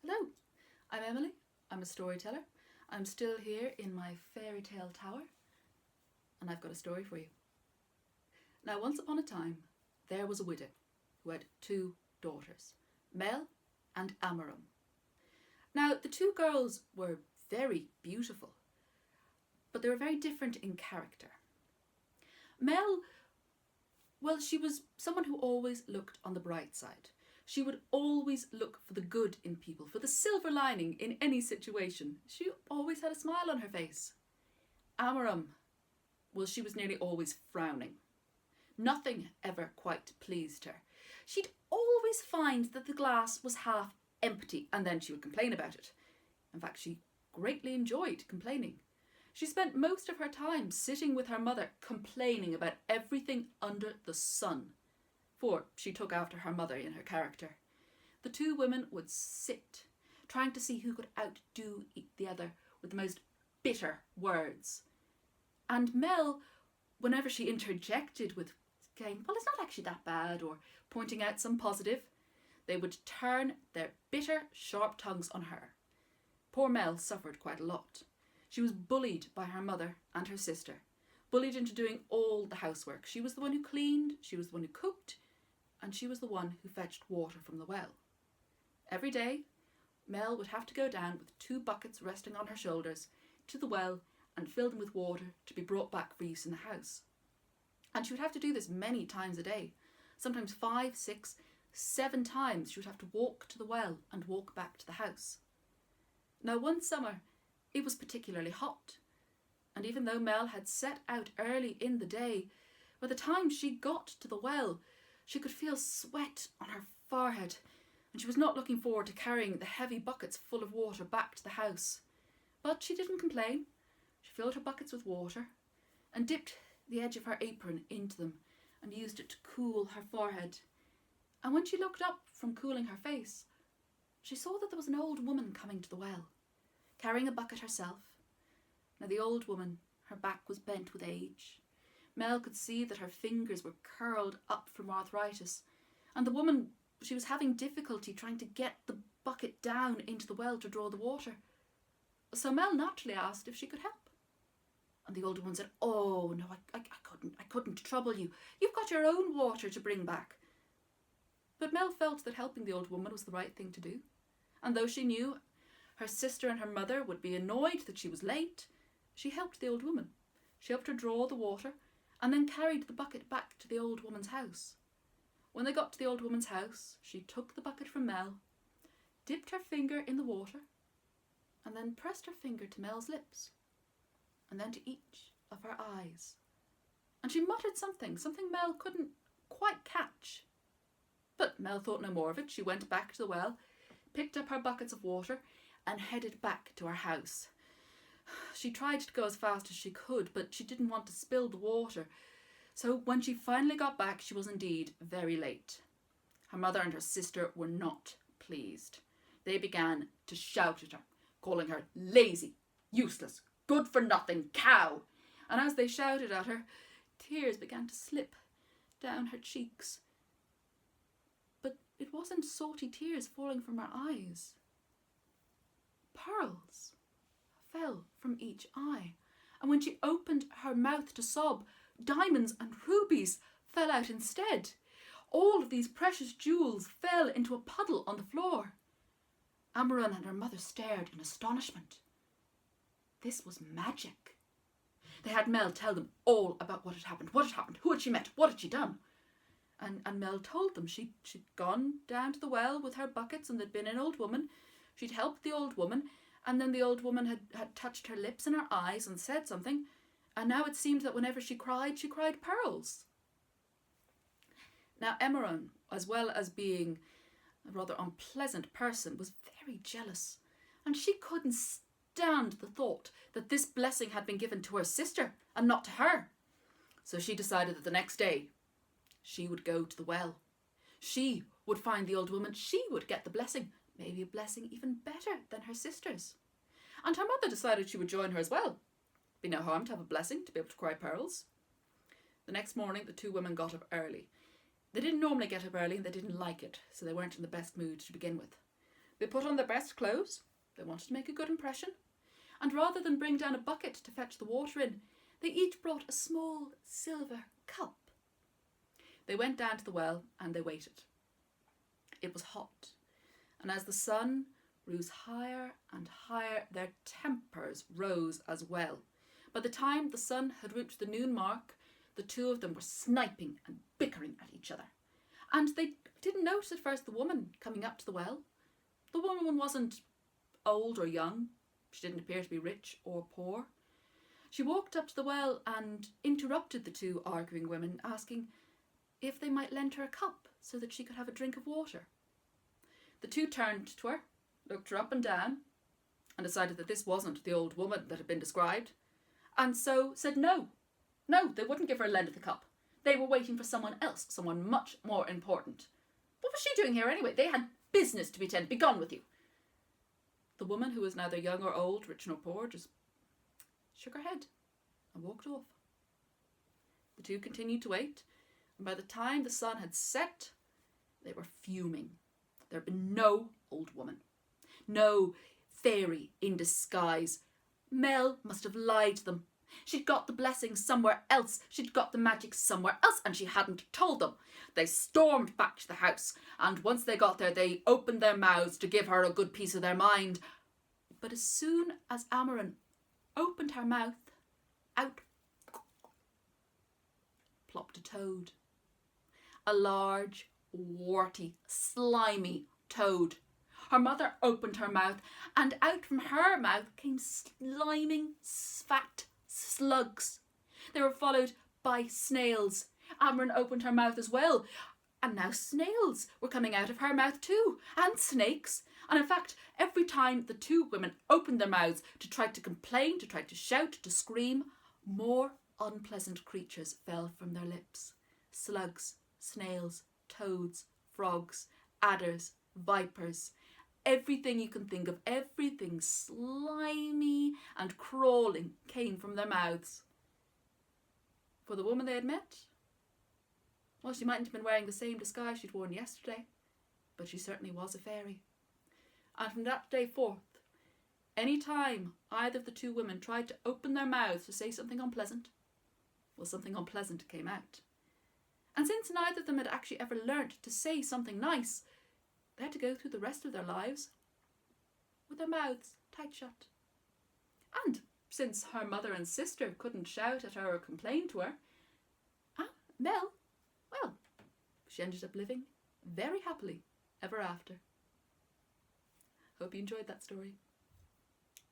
Hello, I'm Emily. I'm a storyteller. I'm still here in my fairy tale tower, and I've got a story for you. Now, once upon a time, there was a widow who had two daughters, Mel and Amarum. Now, the two girls were very beautiful, but they were very different in character. Mel, well, she was someone who always looked on the bright side. She would always look for the good in people, for the silver lining in any situation. She always had a smile on her face. Amarum, well, she was nearly always frowning. Nothing ever quite pleased her. She'd always find that the glass was half empty, and then she would complain about it. In fact, she greatly enjoyed complaining. She spent most of her time sitting with her mother, complaining about everything under the sun. For she took after her mother in her character. The two women would sit, trying to see who could outdo the other with the most bitter words. And Mel, whenever she interjected with saying, well, it's not actually that bad, or pointing out some positive, they would turn their bitter, sharp tongues on her. Poor Mel suffered quite a lot. She was bullied by her mother and her sister, bullied into doing all the housework. She was the one who cleaned, she was the one who cooked, and she was the one who fetched water from the well. Every day, Mel would have to go down with 2 buckets resting on her shoulders to the well and fill them with water to be brought back for use in the house. And she would have to do this many times a day. Sometimes 5, 6, 7 times she would have to walk to the well and walk back to the house. Now, one summer, it was particularly hot. And even though Mel had set out early in the day, by the time she got to the well, she could feel sweat on her forehead, and she was not looking forward to carrying the heavy buckets full of water back to the house. But she didn't complain. She filled her buckets with water and dipped the edge of her apron into them and used it to cool her forehead. And when she looked up from cooling her face, she saw that there was an old woman coming to the well, carrying a bucket herself. Now, the old woman, her back was bent with age. Mel could see that her fingers were curled up from arthritis, and the woman, she was having difficulty trying to get the bucket down into the well to draw the water. So Mel naturally asked if she could help. And the old woman said, "Oh, no, I couldn't trouble you. You've got your own water to bring back." But Mel felt that helping the old woman was the right thing to do. And though she knew her sister and her mother would be annoyed that she was late, she helped the old woman. She helped her draw the water and then carried the bucket back to the old woman's house. When they got to the old woman's house, she took the bucket from Mel, dipped her finger in the water, and then pressed her finger to Mel's lips, and then to each of her eyes. And she muttered something Mel couldn't quite catch. But Mel thought no more of it. She went back to the well, picked up her buckets of water, and headed back to her house. She tried to go as fast as she could, but she didn't want to spill the water. So when she finally got back, she was indeed very late. Her mother and her sister were not pleased. They began to shout at her, calling her lazy, useless, good-for-nothing cow. And as they shouted at her, tears began to slip down her cheeks. But it wasn't salty tears falling from her eyes. Pearls fell from each eye, and when she opened her mouth to sob, diamonds and rubies fell out instead. All of these precious jewels fell into a puddle on the floor. Amaran and her mother stared in astonishment. This was magic. They had Mel tell them all about what had happened, who had she met, what had she done. And Mel told them she'd gone down to the well with her buckets, and there'd been an old woman. She'd helped the old woman, and then the old woman had touched her lips and her eyes and said something, and now it seemed that whenever she cried pearls. Now Amaran, as well as being a rather unpleasant person, was very jealous, and she couldn't stand the thought that this blessing had been given to her sister and not to her. So she decided that the next day she would go to the well. She would find the old woman, she would get the blessing, maybe a blessing even better than her sister's. And her mother decided she would join her as well. Be no harm to have a blessing, to be able to cry pearls. The next morning, the 2 women got up early. They didn't normally get up early and they didn't like it, so they weren't in the best mood to begin with. They put on their best clothes. They wanted to make a good impression. And rather than bring down a bucket to fetch the water in, they each brought a small silver cup. They went down to the well and they waited. It was hot, and as the sun rose higher and higher, their tempers rose as well. By the time the sun had reached the noon mark, the two of them were sniping and bickering at each other. And they didn't notice at first the woman coming up to the well. The woman wasn't old or young. She didn't appear to be rich or poor. She walked up to the well and interrupted the two arguing women, asking if they might lend her a cup so that she could have a drink of water. The two turned to her, looked her up and down, and decided that this wasn't the old woman that had been described, and so said no. No, they wouldn't give her a lend of the cup. They were waiting for someone else, someone much more important. What was she doing here anyway? They had business to attend. Be gone with you. The woman, who was neither young or old, rich nor poor, just shook her head and walked off. The two continued to wait, and by the time the sun had set, they were fuming. There had been no old woman, no fairy in disguise. Mel must have lied to them. She'd got the blessing somewhere else. She'd got the magic somewhere else, and she hadn't told them. They stormed back to the house, and once they got there, they opened their mouths to give her a good piece of their mind. But as soon as Amaran opened her mouth, out plopped a toad. A large, warty, slimy toad. Her mother opened her mouth, and out from her mouth came sliming, fat slugs. They were followed by snails. Amaran opened her mouth as well, and now snails were coming out of her mouth too, and snakes. And in fact, every time the two women opened their mouths to try to complain, to try to shout, to scream, more unpleasant creatures fell from their lips. Slugs, snails, toads, frogs, adders, vipers, everything you can think of, everything slimy and crawling came from their mouths. For the woman they had met, well, she mightn't have been wearing the same disguise she'd worn yesterday, but she certainly was a fairy. And from that day forth, any time either of the two women tried to open their mouths to say something unpleasant, well, something unpleasant came out. And since neither of them had actually ever learnt to say something nice, they had to go through the rest of their lives with their mouths tight shut. And since her mother and sister couldn't shout at her or complain to her, Mel, well, she ended up living very happily ever after. Hope you enjoyed that story.